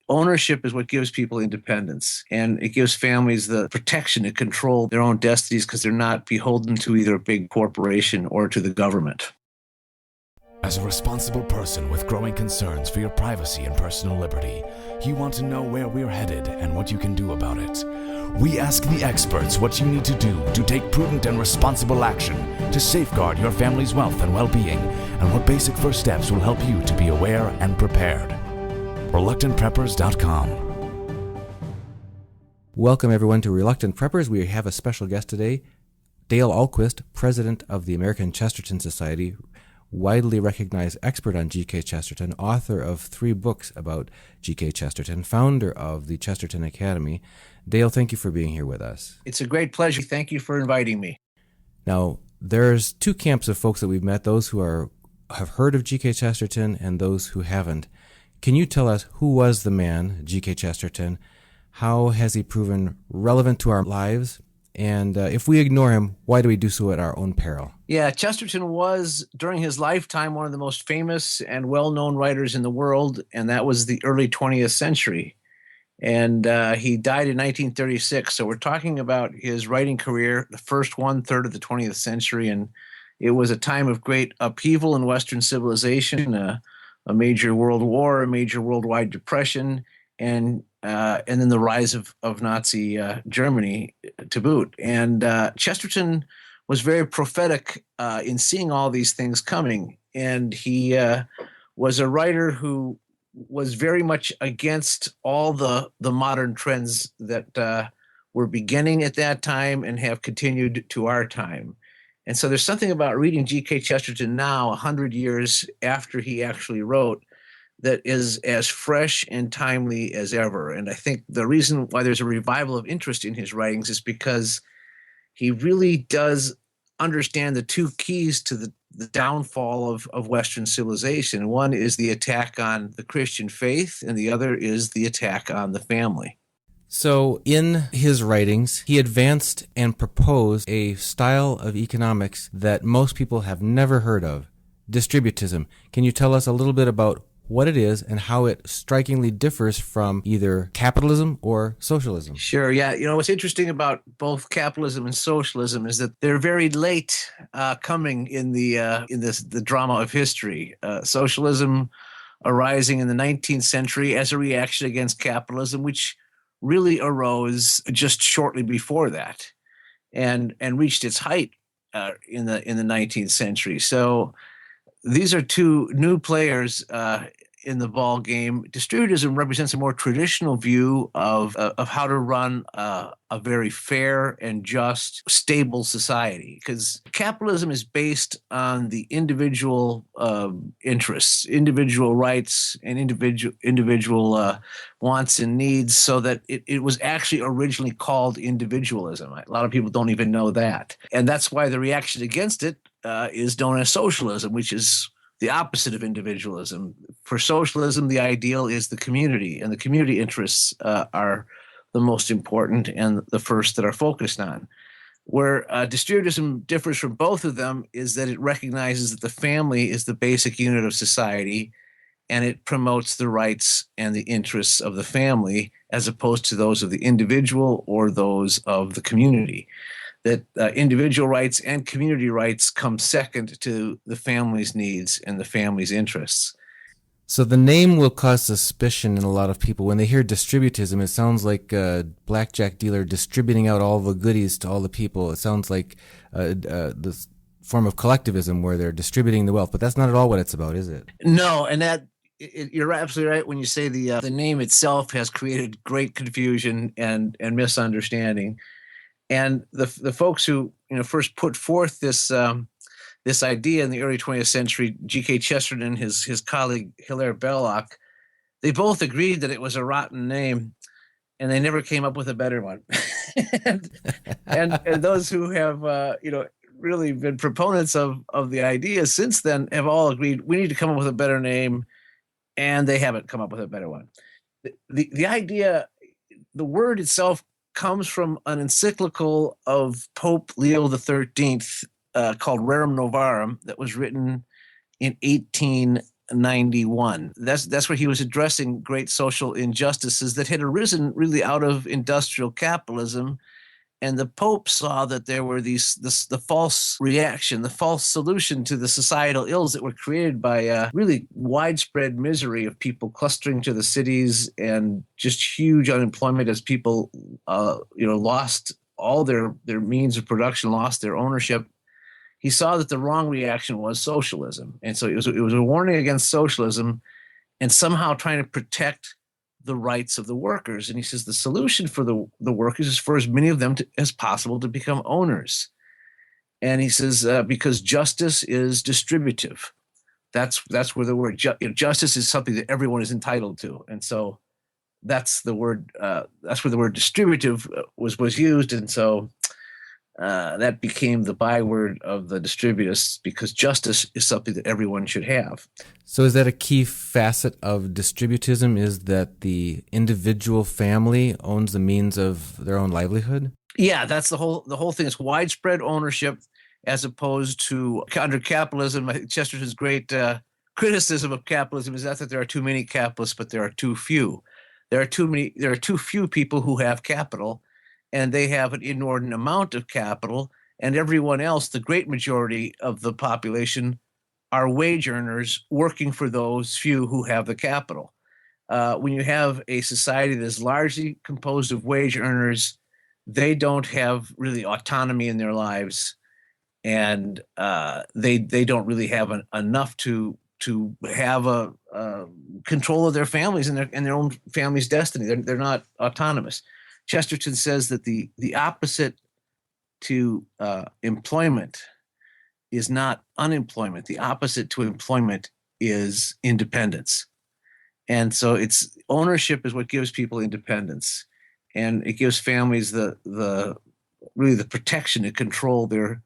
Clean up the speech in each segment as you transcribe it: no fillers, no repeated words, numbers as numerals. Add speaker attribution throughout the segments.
Speaker 1: Ownership is what gives people independence, and it gives families the protection to control their own destinies because they're not beholden to either a big corporation or to the government.
Speaker 2: As a responsible person with growing concerns for your privacy and personal liberty, you want to know where we're headed and what you can do about it. We ask the experts what you need to do to take prudent and responsible action to safeguard your family's wealth and well-being, and what basic first steps will help you to be aware and prepared. ReluctantPreppers.com.
Speaker 3: Welcome everyone to Reluctant Preppers. We have a special guest today, Dale Ahlquist, president of the American Chesterton Society, widely recognized expert on G.K. Chesterton, author of 3 books about G.K. Chesterton, founder of the Chesterton Academy. Dale, thank you for being here with us.
Speaker 1: It's a great pleasure. Thank you for inviting me.
Speaker 3: Now, there's 2 camps of folks that we've met, those who have heard of G.K. Chesterton and those who haven't. Can you tell us who was the man, G.K. Chesterton? How has he proven relevant to our lives? And if we ignore him, why do we do so at our own peril?
Speaker 1: Yeah, Chesterton was, during his lifetime, one of the most famous and well-known writers in the world, and that was the early 20th century. And he died in 1936, so we're talking about his writing career, the first 1/3 of the 20th century, and it was a time of great upheaval in Western civilization, a major world war, a major worldwide depression, and then the rise of Nazi Germany to boot. And Chesterton was very prophetic in seeing all these things coming. And he was a writer who was very much against all the modern trends that were beginning at that time and have continued to our time. And so there's something about reading G.K. Chesterton now, 100 years after he actually wrote, that is as fresh and timely as ever. And I think the reason why there's a revival of interest in his writings is because he really does understand the 2 keys to the downfall of Western civilization. One is the attack on the Christian faith, and the other is the attack on the family.
Speaker 3: So in his writings, he advanced and proposed a style of economics that most people have never heard of, Distributism. Can you tell us a little bit about what it is and how it strikingly differs from either capitalism or socialism?
Speaker 1: Sure. Yeah. What's interesting about both capitalism and socialism is that they're very late coming in the drama of history. Socialism arising in the 19th century as a reaction against capitalism, which really arose just shortly before that, and reached its height in the 19th century. So these are 2 new players in the ball game. Distributism represents a more traditional view of how to run a very fair and just, stable society, because capitalism is based on the individual interests, individual rights, and individual wants and needs, so that it was actually originally called individualism. A lot of people don't even know that. And that's why the reaction against it is known as socialism, which is the opposite of individualism. For socialism, the ideal is the community, and the community interests are the most important and the first that are focused on. Where distributism differs from both of them is that it recognizes that the family is the basic unit of society, and it promotes the rights and the interests of the family as opposed to those of the individual or those of the community. That individual rights and community rights come second to the family's needs and the family's interests.
Speaker 3: So the name will cause suspicion in a lot of people. When they hear distributism, it sounds like a blackjack dealer distributing out all the goodies to all the people. It sounds like this form of collectivism where they're distributing the wealth. But that's not at all what it's about, is it?
Speaker 1: No, and you're absolutely right when you say the name itself has created great confusion and misunderstanding. And the folks who first put forth this idea in the early 20th century, G.K. Chesterton and his colleague Hilaire Belloc, they both agreed that it was a rotten name, and they never came up with a better one. and those who have really been proponents of the idea since then have all agreed we need to come up with a better name, and they haven't come up with a better one. The idea, the word itself, comes from an encyclical of Pope Leo XIII called Rerum Novarum that was written in 18 1791. That's where he was addressing great social injustices that had arisen really out of industrial capitalism. And the Pope saw that there were the false reaction, the false solution to the societal ills that were created by really widespread misery of people clustering to the cities and just huge unemployment as people, lost all their means of production, lost their ownership. He saw that the wrong reaction was socialism. And so it was a warning against socialism and somehow trying to protect the rights of the workers. And he says the solution for the workers is for as many of them as possible to become owners. And he says, because justice is distributive. That's where the word justice is something that everyone is entitled to. And so that's the word, that's where the word distributive was used. And so that became the byword of the distributists, because justice is something that everyone should have.
Speaker 3: So is that a key facet of distributism, is that the individual family owns the means of their own livelihood?
Speaker 1: Yeah, that's the whole thing. It's widespread ownership as opposed to under capitalism. I think Chesterton's great criticism of capitalism is not that there are too many capitalists, but there are too few. There are too few people who have capital, and they have an inordinate amount of capital, and everyone else, the great majority of the population, are wage earners working for those few who have the capital. When you have a society that is largely composed of wage earners, they don't have really autonomy in their lives, and they don't really have enough to have a control of their families and their own family's destiny. They're not autonomous. Chesterton says that the opposite to employment is not unemployment. The opposite to employment is independence. And so it's ownership is what gives people independence, and it gives families the protection to control their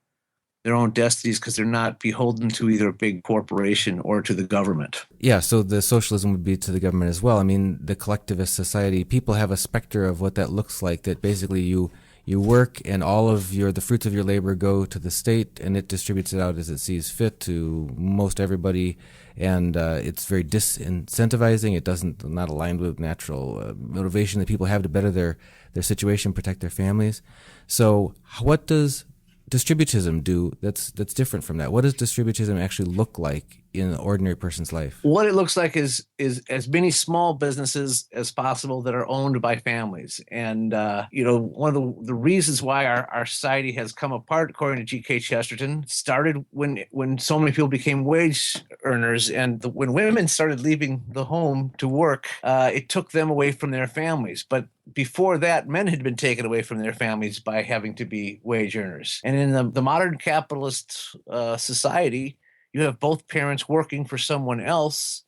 Speaker 1: own destinies, because they're not beholden to either a big corporation or to the government.
Speaker 3: Yeah, so the socialism would be to the government as well. I mean, the collectivist society, people have a specter of what that looks like, that basically you work and all of the fruits of your labor go to the state, and it distributes it out as it sees fit to most everybody, and it's very disincentivizing. It not aligned with natural motivation that people have to better their situation, protect their families. So what does distributism do that's different from that? What does distributism actually look like in an ordinary person's life?
Speaker 1: What it looks like is as many small businesses as possible that are owned by families. And one of the reasons why our society has come apart, according to G.K. Chesterton, started when so many people became wage earners, and when women started leaving the home to work, it took them away from their families. But before that, men had been taken away from their families by having to be wage earners. And in the modern capitalist society, you have both parents working for someone else,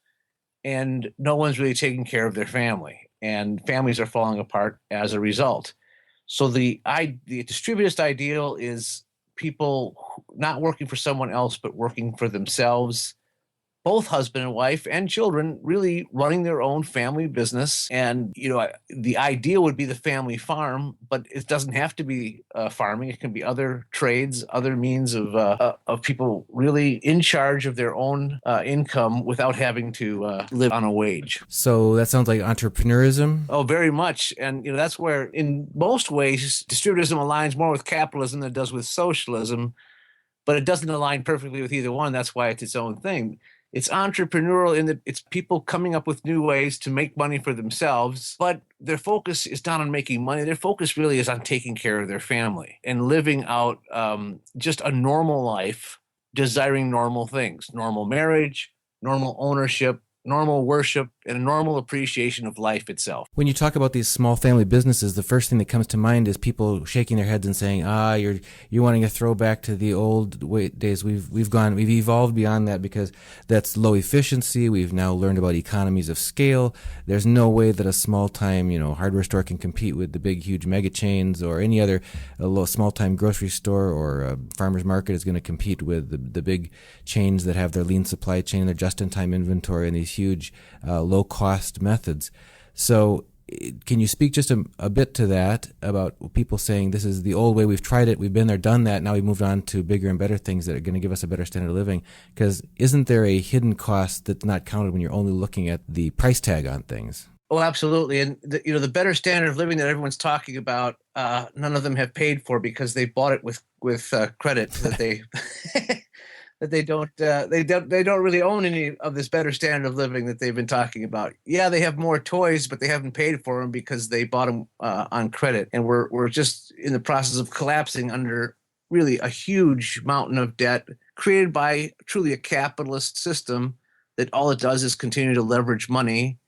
Speaker 1: and no one's really taking care of their family, and families are falling apart as a result. So the distributist ideal is people not working for someone else, but working for themselves, both husband and wife and children, really running their own family business. And, the ideal would be the family farm, but it doesn't have to be farming. It can be other trades, other means of people really in charge of their own income without having to live on a wage.
Speaker 3: So that sounds like entrepreneurism.
Speaker 1: Oh, very much. And, that's where, in most ways, distributism aligns more with capitalism than it does with socialism, but it doesn't align perfectly with either one. That's why it's its own thing. It's entrepreneurial in that it's people coming up with new ways to make money for themselves, but their focus is not on making money. Their focus really is on taking care of their family and living out just a normal life, desiring normal things, normal marriage, normal ownership, normal worship, and a normal appreciation of life itself.
Speaker 3: When you talk about these small family businesses, the first thing that comes to mind is people shaking their heads and saying, you're wanting a throwback to the old days. We've evolved beyond that, because that's low efficiency. We've now learned about economies of scale. There's no way that a small-time, hardware store can compete with the big, huge mega chains, or any other small-time grocery store or farmer's market is going to compete with the big chains that have their lean supply chain, their just-in-time inventory, and these huge low-cost methods. So Can you speak just a bit to that, about people saying this is the old way, we've tried it, we've been there, done that, now we've moved on to bigger and better things that are going to give us a better standard of living? Because isn't there a hidden cost that's not counted when you're only looking at the price tag on things?
Speaker 1: Oh, absolutely. And the better standard of living that everyone's talking about, none of them have paid for because they bought it with credit that they that they don't really own any of this better standard of living that they've been talking about. Yeah, they have more toys, but they haven't paid for them because they bought them on credit, and we're just in the process of collapsing under really a huge mountain of debt created by truly a capitalist system that all it does is continue to leverage money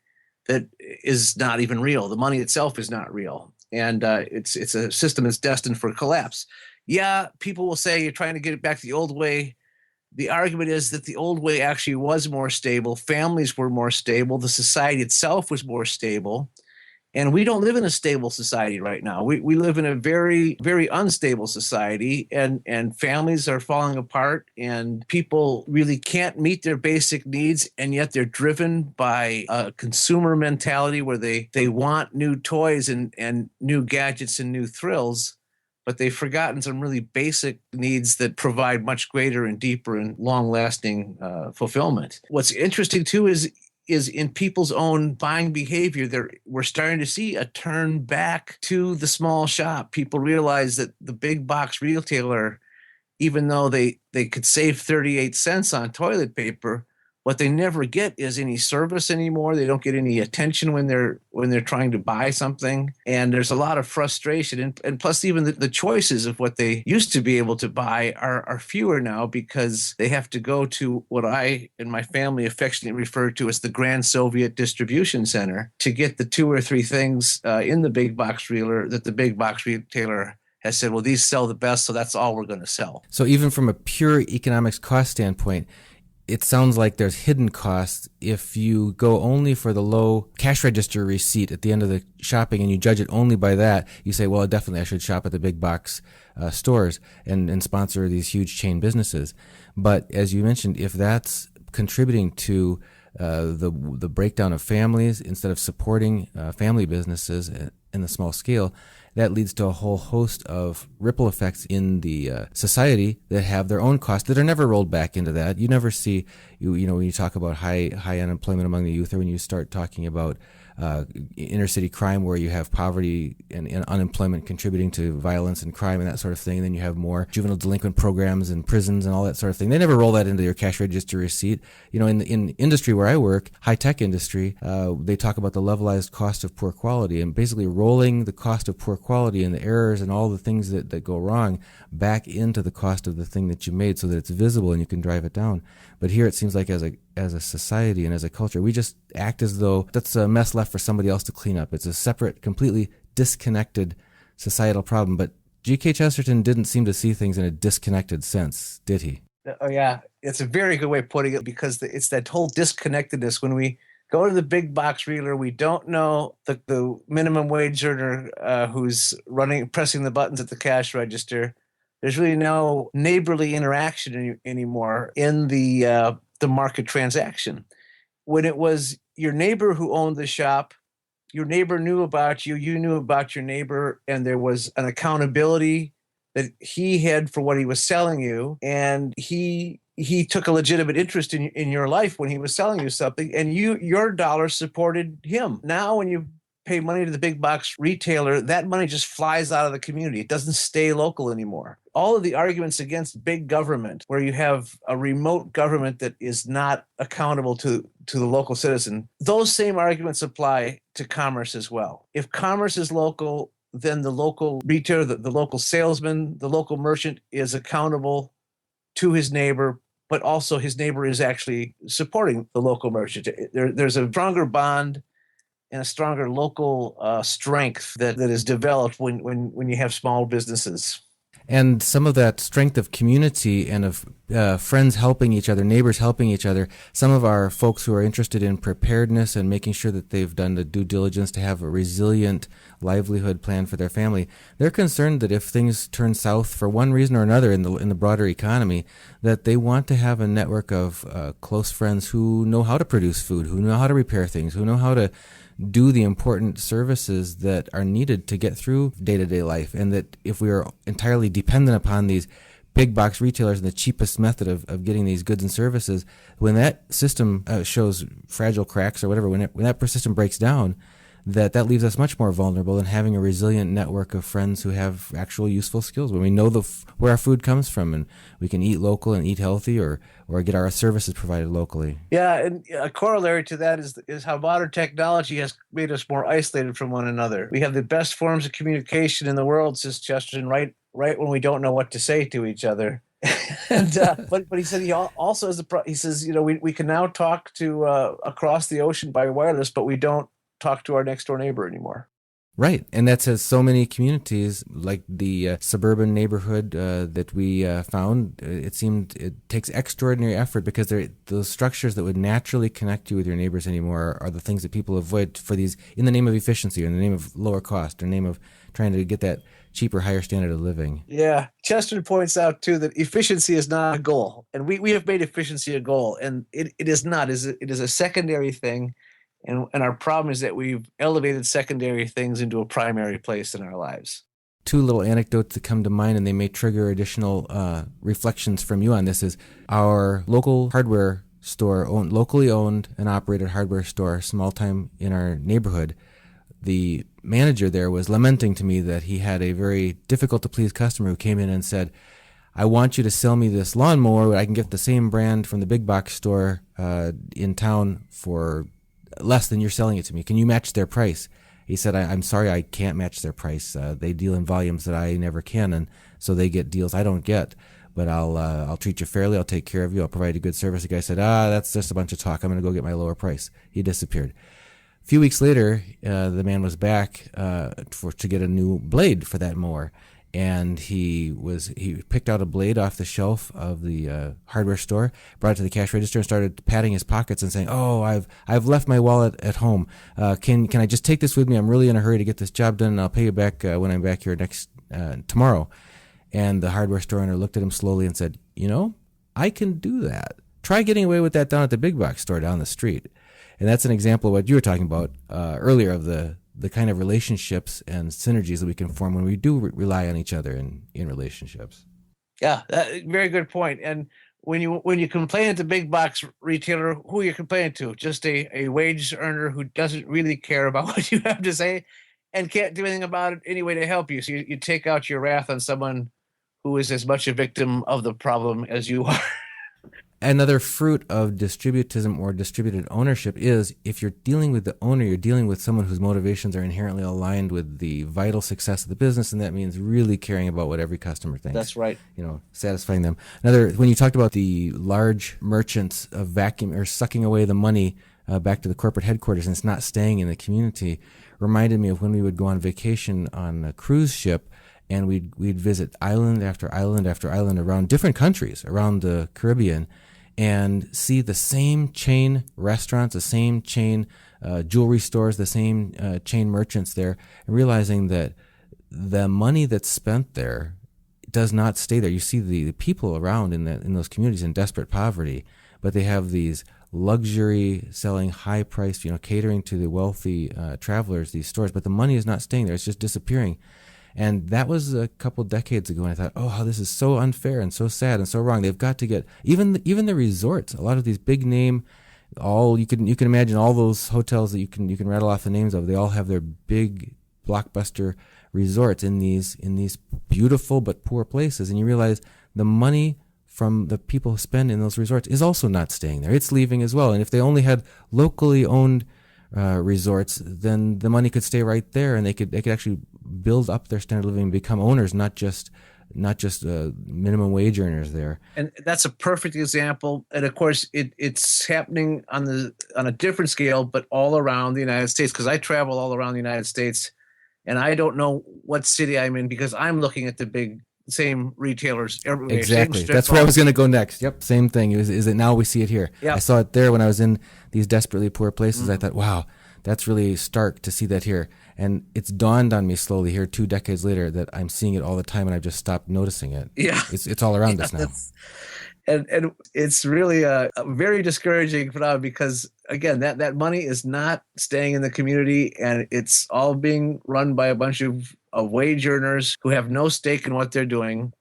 Speaker 1: that is not even real. The money itself is not real, and it's a system that's destined for collapse. Yeah, people will say you're trying to get it back to the old way. The argument is that the old way actually was more stable. Families were more stable. The society itself was more stable. And we don't live in a stable society right now. We live in a very, very unstable society, and families are falling apart, and people really can't meet their basic needs, and yet they're driven by a consumer mentality where they want new toys and new gadgets and new thrills, but they've forgotten some really basic needs that provide much greater and deeper and long-lasting fulfillment. What's interesting, too, is in people's own buying behavior, we're starting to see a turn back to the small shop. People realize that the big box retailer, even though they could save 38 cents on toilet paper, what they never get is any service anymore. They don't get any attention when they're trying to buy something. And there's a lot of frustration. And plus, even the choices of what they used to be able to buy are fewer now, because they have to go to what I and my family affectionately refer to as the Grand Soviet Distribution Center to get the 2 or 3 things in the big box retailer that the big box retailer has said, well, these sell the best, so that's all we're going to sell.
Speaker 3: So even from a pure economics cost standpoint, it sounds like there's hidden costs if you go only for the low cash register receipt at the end of the shopping and you judge it only by that. You say, well, definitely I should shop at the big box stores and sponsor these huge chain businesses. But as you mentioned, if that's contributing to the breakdown of families instead of supporting family businesses in the small scale, that leads to a whole host of ripple effects in the society that have their own costs that are never rolled back into that. You never see, you know, when you talk about high unemployment among the youth, or when you start talking about inner city crime, where you have poverty and unemployment contributing to violence and crime and that sort of thing. And then you have more juvenile delinquent programs and prisons and all that sort of thing. They never roll that into your cash register receipt. You know, in industry where I work, high tech industry, they talk about the levelized cost of poor quality, and basically rolling the cost of poor quality and the errors and all the things that go wrong back into the cost of the thing that you made, so that it's visible and you can drive it down. But here it seems like as a society and as a culture, we just act as though that's a mess left for somebody else to clean up. It's a separate, completely disconnected societal problem. But G.K. Chesterton didn't seem to see things in a disconnected sense, did he?
Speaker 1: Oh, yeah. It's a very good way of putting it, because it's that whole disconnectedness. When we go to the big box retailer, we don't know the minimum wage earner who's pressing the buttons at the cash register. There's really no neighborly interaction anymore in the market transaction. When it was your neighbor who owned the shop, your neighbor knew about you, you knew about your neighbor, and there was an accountability that he had for what he was selling you, and he took a legitimate interest in your life when he was selling you something, and your dollar supported him. Now, when you pay money to the big box retailer, that money just flies out of the community. It doesn't stay local anymore. All of the arguments against big government, where you have a remote government that is not accountable to the local citizen, those same arguments apply to commerce as well. If commerce is local, then the local retailer, the local salesman, the local merchant is accountable to his neighbor, but also his neighbor is actually supporting the local merchant. There's a stronger bond and a stronger local strength that is developed when you have small businesses.
Speaker 3: And some of that strength of community and of friends helping each other, neighbors helping each other, some of our folks who are interested in preparedness and making sure that they've done the due diligence to have a resilient livelihood plan for their family, they're concerned that if things turn south for one reason or another in the broader economy, that they want to have a network of close friends who know how to produce food, who know how to repair things, who know how to do the important services that are needed to get through day-to-day life. And that if we are entirely dependent upon these big box retailers and the cheapest method of getting these goods and services, when that system shows fragile cracks or whatever, when that system breaks down, that leaves us much more vulnerable than having a resilient network of friends who have actual useful skills. When we know where our food comes from, and we can eat local and eat healthy, or get our services provided locally.
Speaker 1: Yeah, and a corollary to that is how modern technology has made us more isolated from one another. We have the best forms of communication in the world, says Chesterton, right when we don't know what to say to each other. And but he said he also has he says, we can now talk to across the ocean by wireless, but we don't talk to our next door neighbor anymore.
Speaker 3: Right, and that says so many communities, like the suburban neighborhood that we found. It takes extraordinary effort, because those structures that would naturally connect you with your neighbors anymore are the things that people avoid for these, in the name of efficiency, or in the name of lower cost, or in the name of trying to get that cheaper, higher standard of living.
Speaker 1: Yeah, Chesterton points out too that efficiency is not a goal, and we have made efficiency a goal, and it is not. It is a secondary thing. And our problem is that we've elevated secondary things into a primary place in our lives.
Speaker 3: Two little anecdotes that come to mind, and they may trigger additional reflections from you on this, is our local hardware store, locally owned and operated hardware store, small time in our neighborhood. The manager there was lamenting to me that he had a very difficult to please customer who came in and said, "I want you to sell me this lawnmower. I can get the same brand from the big box store in town for less than you're selling it to me. Can you match their price?" He said, I'm sorry, I can't match their price. They deal in volumes that I never can, and so they get deals I don't get. But I'll treat you fairly. I'll take care of you. I'll provide you good service. The guy said, that's just a bunch of talk. I'm going to go get my lower price. He disappeared. A few weeks later, the man was back to get a new blade for that mower. And he picked out a blade off the shelf of the hardware store, brought it to the cash register, and started patting his pockets and saying, "Oh, I've left my wallet at home. Can I just take this with me? I'm really in a hurry to get this job done, and I'll pay you back when I'm back here tomorrow." And the hardware store owner looked at him slowly and said, "I can do that. Try getting away with that down at the big box store down the street." And that's an example of what you were talking about earlier, of the kind of relationships and synergies that we can form when we do rely on each other in relationships.
Speaker 1: Yeah, very good point. And when you complain at the big box retailer, who are you complaining to? Just a wage earner who doesn't really care about what you have to say and can't do anything about it anyway to help you. So you take out your wrath on someone who is as much a victim of the problem as you are.
Speaker 3: Another fruit of distributism or distributed ownership is, if you're dealing with the owner, you're dealing with someone whose motivations are inherently aligned with the vital success of the business, and that means really caring about what every customer thinks.
Speaker 1: That's right.
Speaker 3: Satisfying them. When you talked about the large merchants of vacuum or sucking away the money back to the corporate headquarters, and it's not staying in the community, reminded me of when we would go on vacation on a cruise ship, and we'd visit island after island after island around different countries around the Caribbean, and see the same chain restaurants, the same chain jewelry stores, the same chain merchants there, and realizing that the money that's spent there does not stay there. You see the people around in those communities in desperate poverty, but they have these luxury, selling high price, catering to the wealthy travelers, these stores, but the money is not staying there. It's just disappearing. And that was a couple decades ago, and I thought, oh, this is so unfair and so sad and so wrong. They've got to get even the resorts. A lot of these big name, you can imagine all those hotels that you can rattle off the names of. They all have their big blockbuster resorts in these beautiful but poor places, and you realize the money from the people who spend in those resorts is also not staying there. It's leaving as well. And if they only had locally owned resorts, then the money could stay right there, and they could actually build up their standard of living and become owners, not just minimum wage earners there.
Speaker 1: And that's a perfect example. And of course, it's happening on a different scale, but all around the United States, because I travel all around the United States, and I don't know what city I'm in because I'm looking at the same retailers everywhere.
Speaker 3: Exactly. That's where I was going to go next. Yep. Same thing. Is it now we see it here? Yep. I saw it there when I was in these desperately poor places. Mm-hmm. I thought, wow, that's really stark to see that here. And it's dawned on me slowly here 2 decades later that I'm seeing it all the time, and I've just stopped noticing it.
Speaker 1: Yeah.
Speaker 3: It's all around us now.
Speaker 1: And it's really a very discouraging phenomenon, because again, that money is not staying in the community, and it's all being run by a bunch of wage earners who have no stake in what they're doing.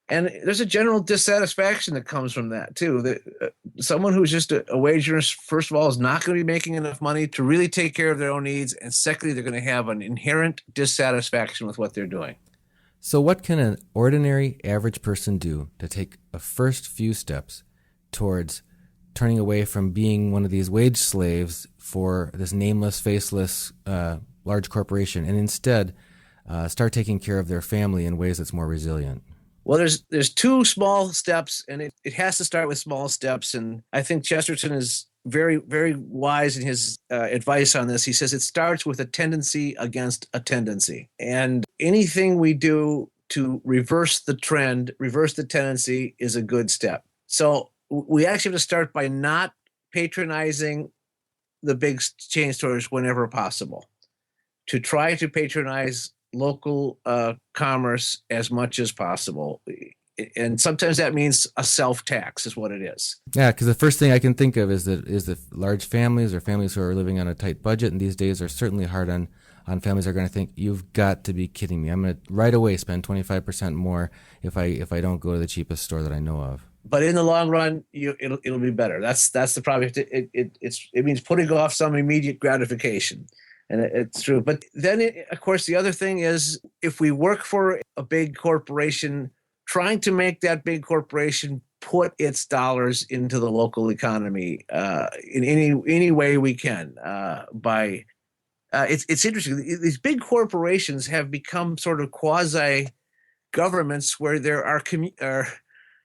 Speaker 1: And there's a general dissatisfaction that comes from that too. That someone who's just a wage earner, first of all, is not going to be making enough money to really take care of their own needs, and secondly, they're going to have an inherent dissatisfaction with what they're doing.
Speaker 3: So what can an ordinary average person do to take a first few steps towards turning away from being one of these wage slaves for this nameless, faceless, large corporation, and instead start taking care of their family in ways that's more resilient?
Speaker 1: Well, there's two small steps, and it has to start with small steps. And I think Chesterton is very, very wise in his advice on this. He says it starts with a tendency against a tendency. And anything we do to reverse the trend, reverse the tendency, is a good step. So we actually have to start by not patronizing the big chain stores whenever possible, to try to patronize local commerce as much as possible. And sometimes that means a self-tax is what it is.
Speaker 3: Yeah, because the first thing I can think of is the large families or families who are living on a tight budget, and these days are certainly hard on families that are going to think, you've got to be kidding me. I'm going to right away spend 25% more if I don't go to the cheapest store that I know of.
Speaker 1: But in the long run, it'll be better. That's the problem. It means putting off some immediate gratification. And it's true. But then, of course, the other thing is, if we work for a big corporation, trying to make that big corporation put its dollars into the local economy in any way we can. It's interesting. These big corporations have become sort of quasi governments where there are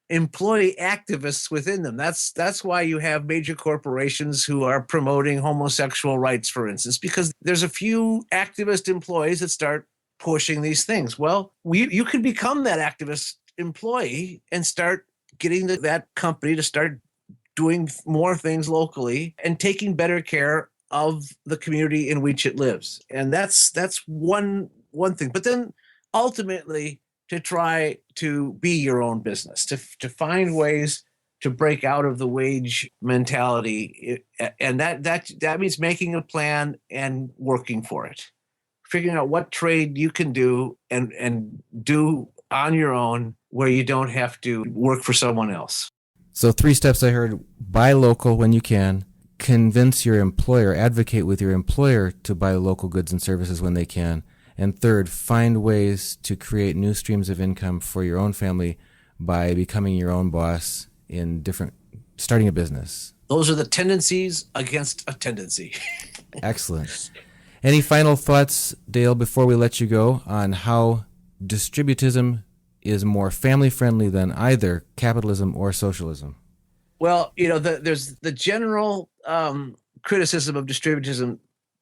Speaker 1: employee activists within them. That's why you have major corporations who are promoting homosexual rights, for instance, because there's a few activist employees that start pushing these things. Well, you could become that activist employee and start getting that company to start doing more things locally and taking better care of the community in which it lives. And that's one thing. But then ultimately, to try to be your own business, to find ways to break out of the wage mentality. And that means making a plan and working for it, figuring out what trade you can do and do on your own where you don't have to work for someone else.
Speaker 3: So 3 steps I heard: buy local when you can, convince your employer, advocate with your employer to buy local goods and services when they can, and third, find ways to create new streams of income for your own family by becoming your own boss starting a business.
Speaker 1: Those are the tendencies against a tendency.
Speaker 3: Excellent. Any final thoughts, Dale, before we let you go, on how distributism is more family-friendly than either capitalism or socialism?
Speaker 1: Well, there's the general criticism of distributism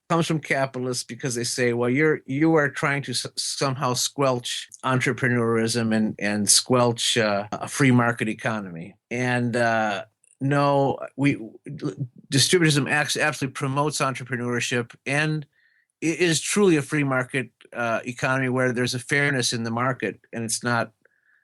Speaker 1: comes from capitalists because they say, well, you are trying to somehow squelch entrepreneurism and squelch a free market economy. And no, distributism absolutely promotes entrepreneurship, and it is truly a free market economy where there's a fairness in the market, and it's not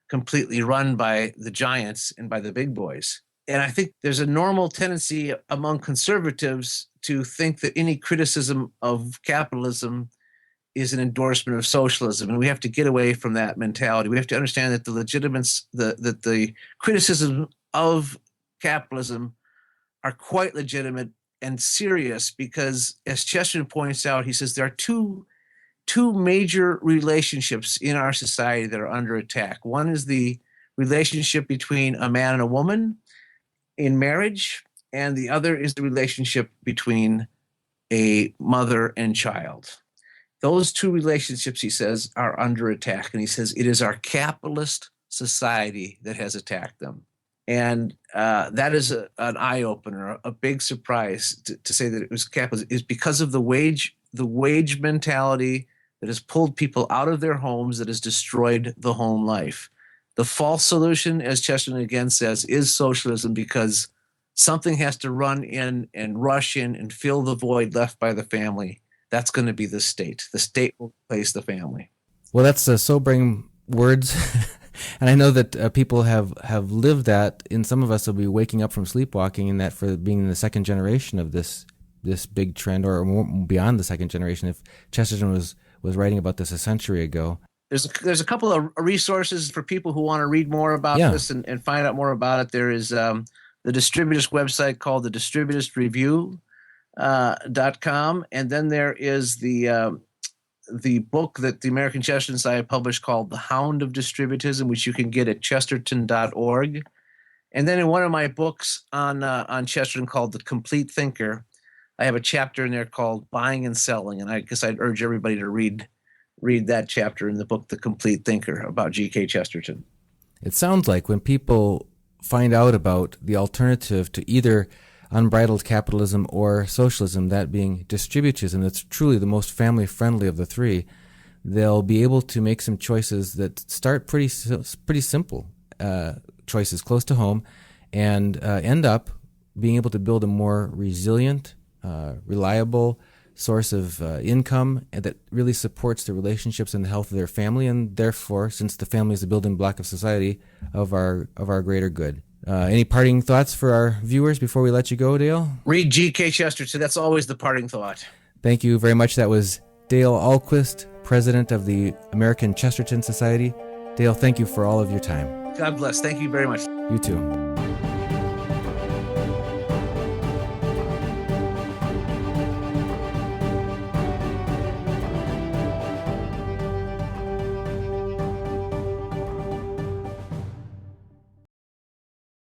Speaker 1: completely run by the giants and by the big boys. And I think there's a normal tendency among conservatives to think that any criticism of capitalism is an endorsement of socialism. And we have to get away from that mentality. We have to understand that the criticism of capitalism are quite legitimate and serious because, as Chesterton points out, he says there are two major relationships in our society that are under attack. One is the relationship between a man and a woman in marriage, and the other is the relationship between a mother and child. Those two relationships, he says, are under attack. And he says it is our capitalist society that has attacked them. And that is an eye-opener, a big surprise to say that it was capitalism, is because of the wage mentality that has pulled people out of their homes, that has destroyed the home life. The false solution, as Chesterton again says, is socialism, because something has to run in and rush in and fill the void left by the family. That's going to be the state. The state will replace the family.
Speaker 3: Well, that's sobering words. And I know that people have lived that. And some of us will be waking up from sleepwalking, and that for being in the second generation of this big trend, or more beyond the second generation. If Chesterton was writing about this a century ago.
Speaker 1: There's a couple of resources for people who want to read more about this and find out more about it. There is the Distributist website called the Distributisreview.com, and then there is the book that the American Chesterton Society published called The Hound of Distributism, which you can get at chesterton.org. And then in one of my books on Chesterton called The Complete Thinker, I have a chapter in there called Buying and Selling, and I guess I'd urge everybody to read that chapter in the book, The Complete Thinker, about G.K. Chesterton.
Speaker 3: It sounds like when people find out about the alternative to either unbridled capitalism or socialism, that being distributism, that's truly the most family-friendly of the three, they'll be able to make some choices that start pretty simple choices close to home, and end up being able to build a more resilient, reliable source of income that really supports the relationships and the health of their family, and therefore, since the family is the building block of society, of our greater good. Any parting thoughts for our viewers before we let you go, Dale?
Speaker 1: Read G.K. Chesterton. That's always the parting thought.
Speaker 3: Thank you very much. That was Dale Ahlquist, president of the American Chesterton Society. Dale, thank you for all of your time.
Speaker 1: God bless. Thank you very much.
Speaker 3: You too.